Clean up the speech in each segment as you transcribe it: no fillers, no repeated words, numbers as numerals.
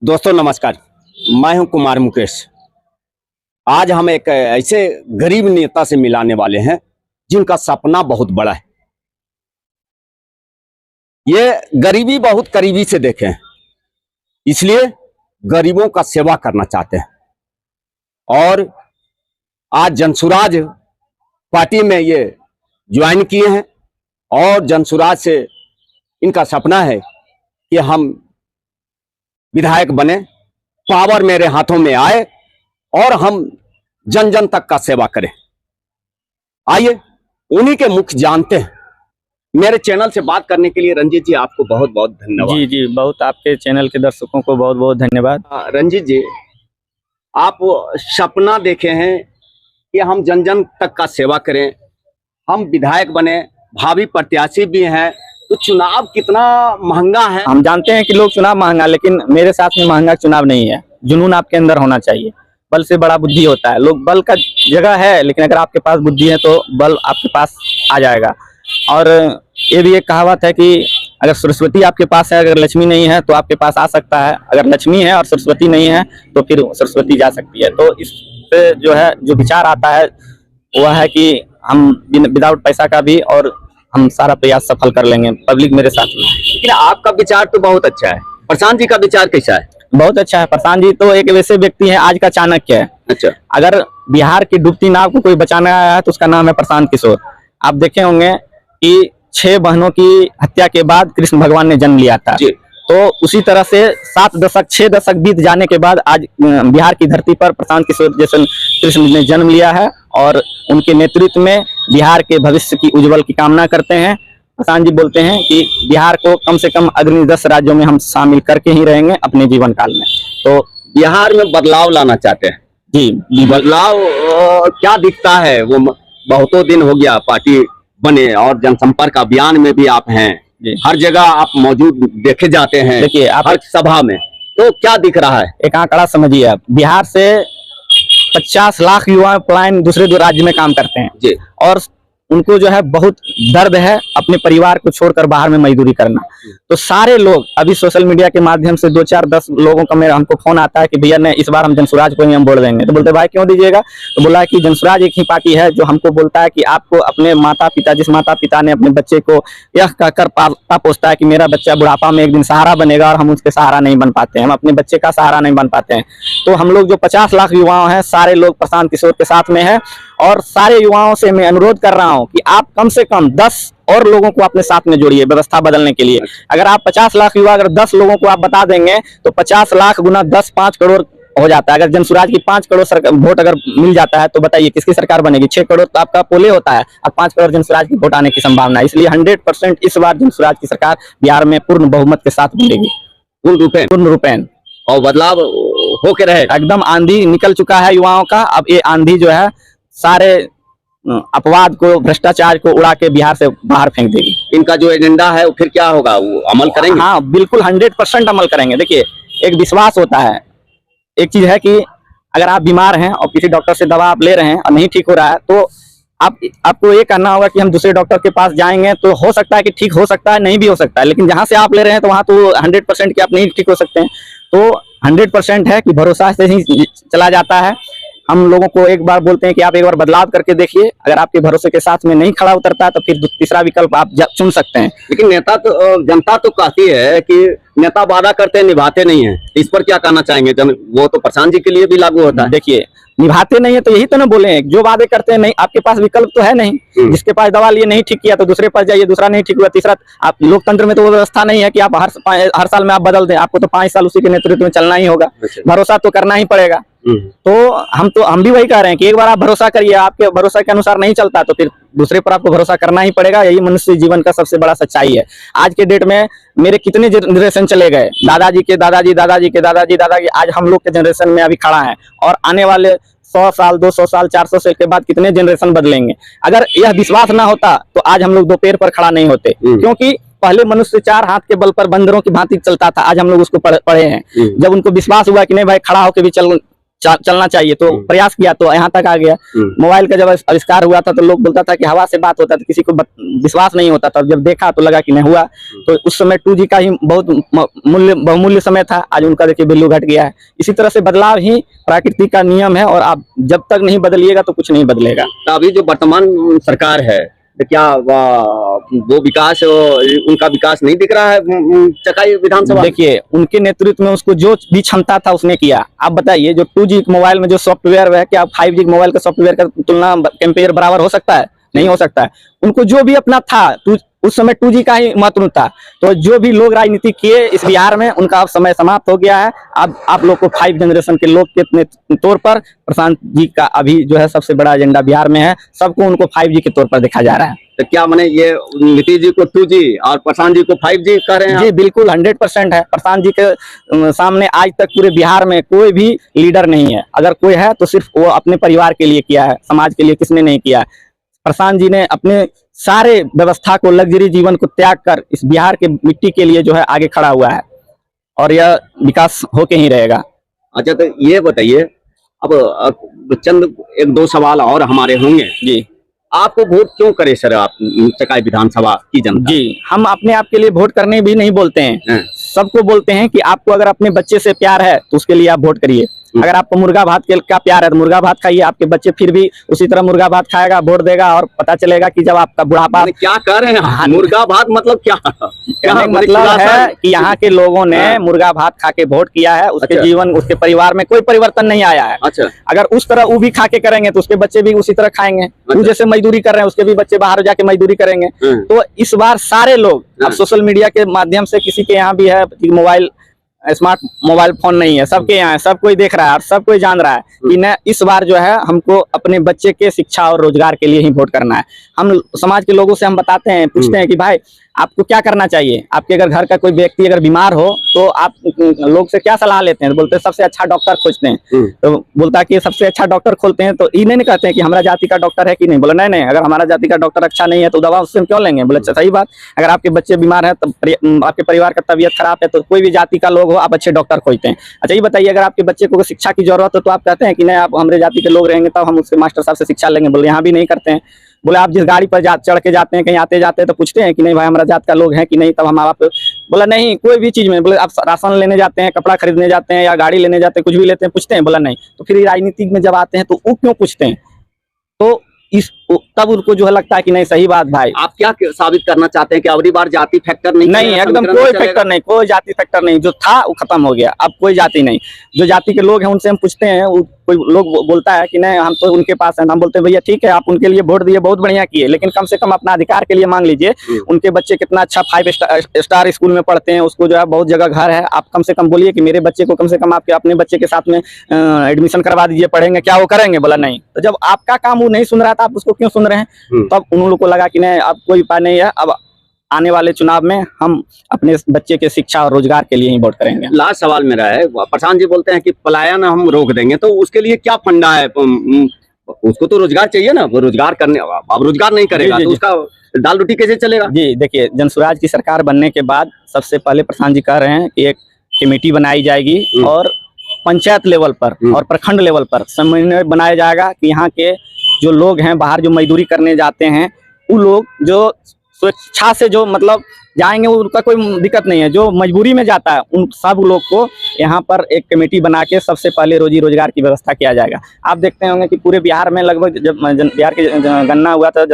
दोस्तों नमस्कार, मैं हूं कुमार मुकेश। आज हम एक ऐसे गरीब नेता से मिलाने वाले हैं जिनका सपना बहुत बड़ा है। ये गरीबी बहुत करीबी से देखे हैं, इसलिए गरीबों का सेवा करना चाहते हैं और आज जनसुराज पार्टी में ये ज्वाइन किए हैं और जनसुराज से इनका सपना है कि हम विधायक बने, पावर मेरे हाथों में आए और हम जन जन तक का सेवा करें। आइए उन्हीं के मुख जानते हैं। मेरे चैनल से बात करने के लिए रंजीत जी आपको बहुत बहुत धन्यवाद। जी, बहुत आपके चैनल के दर्शकों को बहुत बहुत धन्यवाद। रंजीत जी, आप सपना देखे हैं कि हम जन जन तक का सेवा करें, हम विधायक बने, भावी प्रत्याशी भी हैं, तो चुनाव कितना महंगा है। हम जानते हैं कि लोग चुनाव महंगा, लेकिन मेरे साथ में महंगा चुनाव नहीं है। जुनून आपके अंदर होना चाहिए। बल से बड़ा बुद्धि होता है। लोग बल का जगह है, लेकिन अगर आपके पास बुद्धि है तो बल आपके पास आ जाएगा। और ये भी एक कहावत है कि अगर सरस्वती आपके पास है, अगर लक्ष्मी नहीं है तो आपके पास आ सकता है। अगर लक्ष्मी है और सरस्वती नहीं है तो फिर सरस्वती जा सकती है। तो इस पे जो है जो विचार आता है वह है कि हम विदाउट पैसा का भी और हम सारा प्रयास सफल कर लेंगे। पब्लिक मेरे साथ में। लेकिन आपका विचार तो बहुत अच्छा है। प्रशांत जी का विचार कैसा है? बहुत अच्छा है। प्रशांत जी तो एक वैसे व्यक्ति है, आज का चाणक्य है। अच्छा। अगर बिहार की डूबती नाव को कोई बचाना आया है तो उसका नाम है प्रशांत किशोर। आप देखे होंगे कि 6 बहनों की हत्या के बाद कृष्ण भगवान ने जन्म लिया था। तो उसी तरह से 6 दशक बीत जाने के बाद आज बिहार की धरती पर प्रशांत किशोर जैसे कृष्ण ने जन्म लिया है और उनके नेतृत्व में बिहार के भविष्य की उज्जवल की कामना करते हैं। प्रशांत जी बोलते हैं कि बिहार को कम से कम अग्रणी 10 राज्यों में हम शामिल करके ही रहेंगे अपने जीवन काल में। तो बिहार में बदलाव लाना चाहते हैं। जी, बदलाव क्या दिखता है? वो बहुतों दिन हो गया पार्टी बने और जनसंपर्क अभियान में भी आप हैं, हर जगह आप मौजूद देखे जाते हैं। देखिए आप हर सभा में, तो क्या दिख रहा है? एक आंकड़ा समझिए आप, बिहार से 50 लाख युवा पलायन दूसरे राज्य में काम करते हैं जी। और उनको जो है बहुत दर्द है अपने परिवार को छोड़कर बाहर में मजदूरी करना। तो सारे लोग अभी सोशल मीडिया के माध्यम से 2, 4, 10 लोगों का मेरा हमको फोन आता है कि भैया ने इस बार हम जनसुराज को ही हम वोट देंगे। तो बोलते भाई क्यों दीजिएगा? तो बोला कि जनसुराज एक ही पार्टी है जो हमको बोलता है कि आपको अपने माता पिता, जिस माता पिता ने अपने बच्चे को यह कहकर पालता पोसता है कि मेरा बच्चा बुढ़ापा में एक दिन सहारा बनेगा और हम उसके सहारा नहीं बन पाते हैं, हम अपने बच्चे का सहारा नहीं बन पाते हैं। तो हम लोग जो 50 लाख युवाओं हैं, सारे लोग प्रशांत किशोर के साथ में है और सारे युवाओं से मैं अनुरोध कर रहा हूं कि आप कम से कम 10 और लोगों को अपने साथ में जोड़िए व्यवस्था बदलने के लिए। अगर आप 50 लाख युवा अगर 10 लोगों को आप बता देंगे तो 50 लाख गुना 10 5 करोड़ हो जाता है। अगर जनसुराज की 5 करोड़ वोट अगर मिल जाता है तो बताइए किसकी सरकार बनेगी? 6 करोड़ तो आपका पोले होता है और 5 करोड़ जनसुराज की वोट आने की संभावना है। इसलिए 100% इस बार जनसुराज की सरकार बिहार में पूर्ण बहुमत के साथ बनेगी, पूर्ण रूपेण और बदलाव होके रहे। एकदम आंधी निकल चुका है युवाओं का। अब ये आंधी जो है सारे अपवाद को, भ्रष्टाचार को उड़ा के बिहार से बाहर फेंक देगी। इनका जो एजेंडा है वो फिर क्या होगा? वो अमल करेंगे? हाँ बिल्कुल 100% अमल करेंगे। देखिए एक विश्वास होता है, एक चीज है कि अगर आप बीमार हैं और किसी डॉक्टर से दवा आप ले रहे हैं और नहीं ठीक हो रहा है तो आपको ये करना होगा कि हम दूसरे डॉक्टर के पास जाएंगे तो हो सकता है कि ठीक हो सकता है, नहीं भी हो सकता है, लेकिन जहां से आप ले रहे हैं तो वहां तो 100% कि आप नहीं ठीक हो सकते हैं। तो 100% है कि भरोसा से ही चला जाता है। हम लोगों को एक बार बोलते हैं कि आप एक बार बदलाव करके देखिए, अगर आपके भरोसे के साथ में नहीं खड़ा उतरता है तो फिर तीसरा विकल्प आप चुन सकते हैं। लेकिन नेता तो, जनता तो कहती है कि नेता वादा करते हैं निभाते नहीं है, इस पर क्या कहना चाहेंगे? वो तो प्रशांत जी के लिए भी लागू होता है। देखिए निभाते नहीं है तो यही तो ना बोले हैं, जो वादे करते हैं नहीं, आपके पास विकल्प तो है नहीं। जिसके पास दवा लिए नहीं ठीक किया तो दूसरे पास जाइए, दूसरा नहीं ठीक हुआ तीसरा। आप लोकतंत्र में तो वो व्यवस्था नहीं है कि आप हर साल में आप बदल दें। आपको तो 5 साल उसी के नेतृत्व में चलना ही होगा, भरोसा तो करना ही पड़ेगा। तो हम भी वही कह रहे हैं कि एक बार आप भरोसा करिए, आपके भरोसा के अनुसार नहीं चलता तो फिर दूसरे पर आपको भरोसा करना ही पड़ेगा। यही मनुष्य जीवन का सबसे बड़ा सच्चाई है। आज के डेट में मेरे कितने जनरेशन चले गए, दादाजी के दादाजी, दादाजी के दादाजी, दादाजी, आज हम लोग के जनरेशन में अभी खड़ा है और आने वाले 100 साल 200 साल 400 साल के बाद कितने जनरेशन बदलेंगे। अगर यह विश्वास ना होता तो आज हम लोग 2 पैर पर खड़ा नहीं होते, क्योंकि पहले मनुष्य 4 हाथ के बल पर बंदरों की भांति चलता था, आज हम लोग उसको पढ़े हैं। जब उनको विश्वास हुआ कि नहीं भाई खड़ा होकर भी चलना चाहिए, तो प्रयास किया तो यहाँ तक आ गया। मोबाइल का जब आविष्कार हुआ था तो लोग बोलता था कि हवा से बात होता था, किसी को विश्वास नहीं होता था। जब देखा तो लगा कि नहीं हुआ। तो उस समय 2G का ही बहुत बहुमूल्य समय था। आज उनका देखिए वैल्यू घट गया है। इसी तरह से बदलाव ही प्रकृति का नियम है, और आप जब तक नहीं बदलिएगा तो कुछ नहीं बदलेगा। तो अभी जो वर्तमान सरकार है, तो क्या वो विकास, उनका विकास नहीं दिख रहा है चकाई विधानसभा? देखिए, उनके नेतृत्व में उसको जो भी क्षमता था उसने किया। आप बताइए, जो 2G मोबाइल में जो सॉफ्टवेयर है, क्या 5G मोबाइल का सॉफ्टवेयर का तुलना कंपेयर बराबर हो सकता है? नहीं हो सकता है। उनको जो भी अपना था, उस समय 2G का ही महत्व था। तो जो भी लोग राजनीति किए इस बिहार में, उनका अब समय समाप्त हो गया है। अब आप लोग को 5 जनरेशन के लोग के तौर पर प्रशांत जी का अभी जो है सबसे बड़ा एजेंडा बिहार में है। सबको उनको 5G के तौर पर देखा जा रहा है। तो क्या माने ये नीतीश जी को 2G और प्रशांत जी को 5G कह रहे हैं? जी बिल्कुल 100% है। प्रशांत जी के सामने आज तक पूरे बिहार में कोई भी लीडर नहीं है। अगर कोई है तो सिर्फ वो अपने परिवार के लिए किया है, समाज के लिए किसने नहीं किया है। प्रशांत जी ने अपने सारे व्यवस्था को, लग्जरी जीवन को त्याग कर इस बिहार के मिट्टी के लिए जो है आगे खड़ा हुआ है, और यह विकास होके ही रहेगा। अच्छा, तो ये बताइए, अब चंद 1-2 सवाल और हमारे होंगे। जी, आपको वोट क्यों करे सर आप चकाई विधानसभा की जनता? जी, हम अपने आप के लिए वोट करने भी नहीं बोलते हैं, सबको बोलते हैं कि आपको अगर अपने बच्चे से प्यार है तो उसके लिए आप वोट करिए। अगर आपको मुर्गा भात का प्यार है तो मुर्गा भात खाइए। आपके बच्चे फिर भी उसी तरह मुर्गा भात खाएगा, वोट देगा, और पता चलेगा कि जब आपका बुढ़ापा। क्या कह रहे हैं? मुर्गा भात मतलब क्या? मतलब है कि यहाँ के लोगों ने मुर्गा भात खा के वोट किया है। उसके अच्छा। जीवन, उसके परिवार में कोई परिवर्तन नहीं आया है। अच्छा। अगर उस तरह वो भी खा के करेंगे तो उसके बच्चे भी उसी तरह खाएंगे। वो जैसे मजदूरी कर रहे हैं, उसके भी बच्चे बाहर जाके मजदूरी करेंगे। तो इस बार सारे लोग, अब सोशल मीडिया के माध्यम से किसी के यहाँ भी है मोबाइल, स्मार्ट मोबाइल फोन नहीं है, सबके यहाँ है, सब कोई देख रहा है और सब कोई जान रहा है कि न इस बार जो है हमको अपने बच्चे के शिक्षा और रोजगार के लिए ही वोट करना है। हम समाज के लोगों से हम बताते हैं, पूछते हैं कि भाई आपको क्या करना चाहिए। आपके अगर घर का कोई व्यक्ति अगर बीमार हो तो आप लोग से क्या सलाह लेते हैं? तो बोलते हैं सबसे अच्छा डॉक्टर खोजते हैं। तो बोलता है कि सबसे अच्छा डॉक्टर खोलते हैं तो ये नहीं कहते हैं कि हमारा जाति का डॉक्टर है कि नहीं। बोला नहीं, अगर हमारा जाति का डॉक्टर अच्छा नहीं है तो दवा उससे हम क्यों लेंगे? बोले अच्छा, सही बात। अगर आपके बच्चे बीमार है, तो आपके परिवार का तबीयत खराब है, तो कोई भी जाति का लोग हो, आप अच्छे डॉक्टर खोजते हैं। अच्छा, ये बताइए, अगर आपके बच्चे को शिक्षा की जरूरत है तो आप कहते हैं कि नहीं, आप हमारे जाति के लोग रहेंगे तब हम उसके मास्टर साहब से शिक्षा लेंगे। बोले यहाँ भी नहीं करते हैं। बोले आप जिस गाड़ी पर चढ़ के जाते हैं, कहीं आते जाते हैं तो पूछते हैं कि नहीं भाई हमारा जात का लोग हैं कि नहीं, तब हम आप। बोला नहीं, कोई भी चीज में, बोले आप राशन लेने जाते हैं, कपड़ा खरीदने जाते हैं या गाड़ी लेने जाते हैं, कुछ भी लेते हैं, पूछते हैं? बोला नहीं। तो फिर राजनीतिक में जब आते हैं तो वो क्यों पूछते हैं? तो तब उनको जो है लगता है कि नहीं, सही बात भाई। आप क्या साबित करना चाहते हैं कि अगली बार जाति फैक्टर नहीं? एकदम कोई फैक्टर नहीं, कोई जाति फैक्टर नहीं। जो था वो खत्म हो गया, अब कोई जाति नहीं। जो जाति के लोग हैं उनसे हम पूछते हैं, कोई लोग बोलता है कि नहीं हम तो उनके पास हैं, हम बोलते हैं भैया ठीक है, आप उनके लिए वोट दिए, बहुत बढ़िया किए, लेकिन कम से कम अपना अधिकार के लिए मांग लीजिए। उनके बच्चे कितना अच्छा 5 स्टार स्कूल में पढ़ते हैं, उसको जो है बहुत जगह घर है, आप कम से कम बोलिए कि मेरे बच्चे को कम से कम आपके अपने बच्चे के साथ में एडमिशन करवा दीजिए, पढ़ेंगे। क्या वो करेंगे? बोला नहीं। तो जब आपका काम वो नहीं सुन रहा था, आप उसको क्यों सुन रहे हैं? तब उन लोगों को लगा कि नहीं, अब कोई उपाय नहीं है, अब आने वाले चुनाव में हम अपने बच्चे के शिक्षा और रोजगार के लिए ही वोट करेंगे। लास्ट सवाल मेरा है, प्रशांत जी बोलते हैं कि पलायन हम रोक देंगे, तो उसके लिए क्या फंडा है? उसको तो रोजगार चाहिए ना, वो रोजगार करने, अब रोजगार नहीं करेगा तो उसका दाल रोटी कैसे चलेगा? जी देखिए, जनसुराज की सरकार बनने के बाद सबसे पहले प्रशांत जी कह रहे हैं कि एक कमेटी बनाई जाएगी और पंचायत लेवल पर और प्रखंड लेवल पर समन्वय बनाया जाएगा कि यहाँ के जो लोग हैं बाहर जो मजदूरी करने जाते हैं, वो लोग जो स्वेच्छा से जो मतलब जाएंगे, उनका कोई दिक्कत नहीं है। जो मजबूरी में जाता है उन सब लोग को यहाँ पर एक कमेटी बना के सबसे पहले रोजी रोजगार की व्यवस्था किया जाएगा। आप देखते होंगे कि पूरे बिहार में लगभग जब बिहार के जनगणना हुआ था,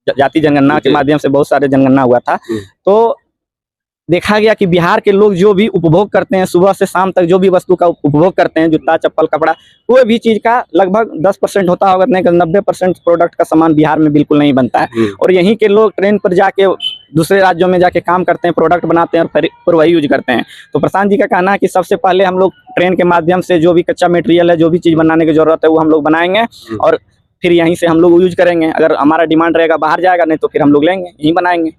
जाति जनगणना के माध्यम से बहुत सारे जनगणना हुआ था, तो देखा गया कि बिहार के लोग जो भी उपभोग करते हैं, सुबह से शाम तक जो भी वस्तु का उपभोग करते हैं, जूता चप्पल कपड़ा, कोई भी चीज का लगभग 10% होता होगा, नहीं 90% प्रोडक्ट का सामान बिहार में बिल्कुल नहीं बनता है। और यहीं के लोग ट्रेन पर जाके दूसरे राज्यों में जाके काम करते हैं, प्रोडक्ट बनाते हैं और फिर वही यूज करते हैं। तो प्रशांत जी का कहना है कि सबसे पहले हम लोग ट्रेन के माध्यम से जो भी कच्चा मटेरियल है, जो भी चीज बनाने की जरूरत है, वो हम लोग बनाएंगे और फिर यहीं से हम लोग यूज करेंगे। अगर हमारा डिमांड रहेगा बाहर जाएगा, नहीं तो फिर हम लोग लेंगे, यहीं बनाएंगे।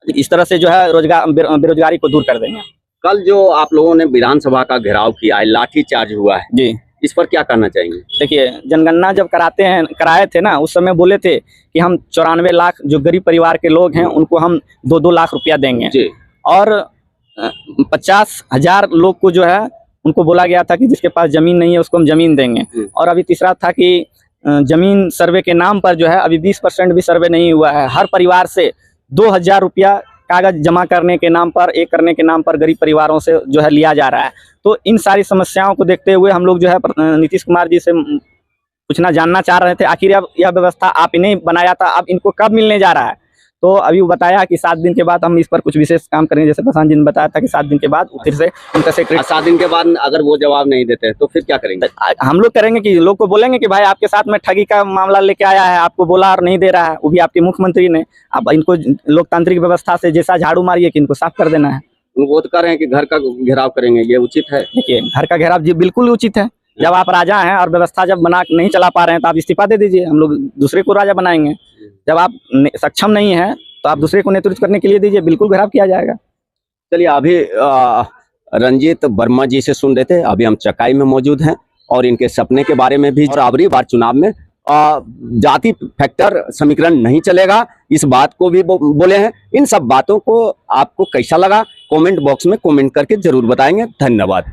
इस तरह से जो है रोजगार बेरोजगारी को दूर कर देंगे। कल जो आप लोगों ने विधानसभा का घेराव किया है, लाठी चार्ज हुआ है जी, इस पर क्या कहना चाहेंगे? देखिए, जनगणना जब कराए थे ना, उस समय बोले थे कि हम 94 लाख जो गरीब परिवार के लोग हैं उनको हम 2-2 लाख रुपया देंगे जी। और 50,000 लोग को जो है उनको बोला गया था कि जिसके पास जमीन नहीं है उसको हम जमीन देंगे। और अभी तीसरा था कि जमीन सर्वे के नाम पर जो है अभी 20% भी सर्वे नहीं हुआ है। हर परिवार से 2000 रुपया कागज जमा करने के नाम पर, एक करने के नाम पर गरीब परिवारों से जो है लिया जा रहा है। तो इन सारी समस्याओं को देखते हुए हम लोग जो है नीतीश कुमार जी से पूछना जानना चाह रहे थे, आखिर अब यह व्यवस्था आप ही ने बनाया था, अब इनको कब मिलने जा रहा है। तो अभी वो बताया कि 7 दिन के बाद हम इस पर कुछ विशेष काम करेंगे। जैसे प्रशांत जी ने बताया था कि 7 दिन के बाद फिर से उनका सेक्रेटरी 7 दिन के बाद अगर वो जवाब नहीं देते तो फिर क्या करेंगे? हम लोग करेंगे कि लोग को बोलेंगे कि भाई आपके साथ में ठगी का मामला लेके आया है, आपको बोला और नहीं दे रहा है, वो भी आपके मुख्यमंत्री ने। अब इनको लोकतांत्रिक व्यवस्था से जैसा झाड़ू मारिए कि इनको साफ कर देना है। वो तो कह रहे हैं कि घर का घेराव करेंगे, ये उचित है? देखिए, घर का घेराव जी बिल्कुल उचित है। जब आप राजा हैं और व्यवस्था जब बना नहीं चला पा रहे हैं तो आप इस्तीफा दे दीजिए, हम लोग दूसरे को राजा बनाएंगे। जब आप सक्षम नहीं है तो आप दूसरे को नेतृत्व करने के लिए दीजिए, बिल्कुल घेराव किया जाएगा। चलिए, अभी रंजीत वर्मा जी से सुन रहे थे। अभी हम चकाई में मौजूद हैं और इनके सपने के बारे में भी। और अगली बार चुनाव में जाति फैक्टर समीकरण नहीं चलेगा, इस बात को भी बोले हैं। इन सब बातों को आपको कैसा लगा, कमेंट बॉक्स में कमेंट करके जरूर बताएंगे। धन्यवाद।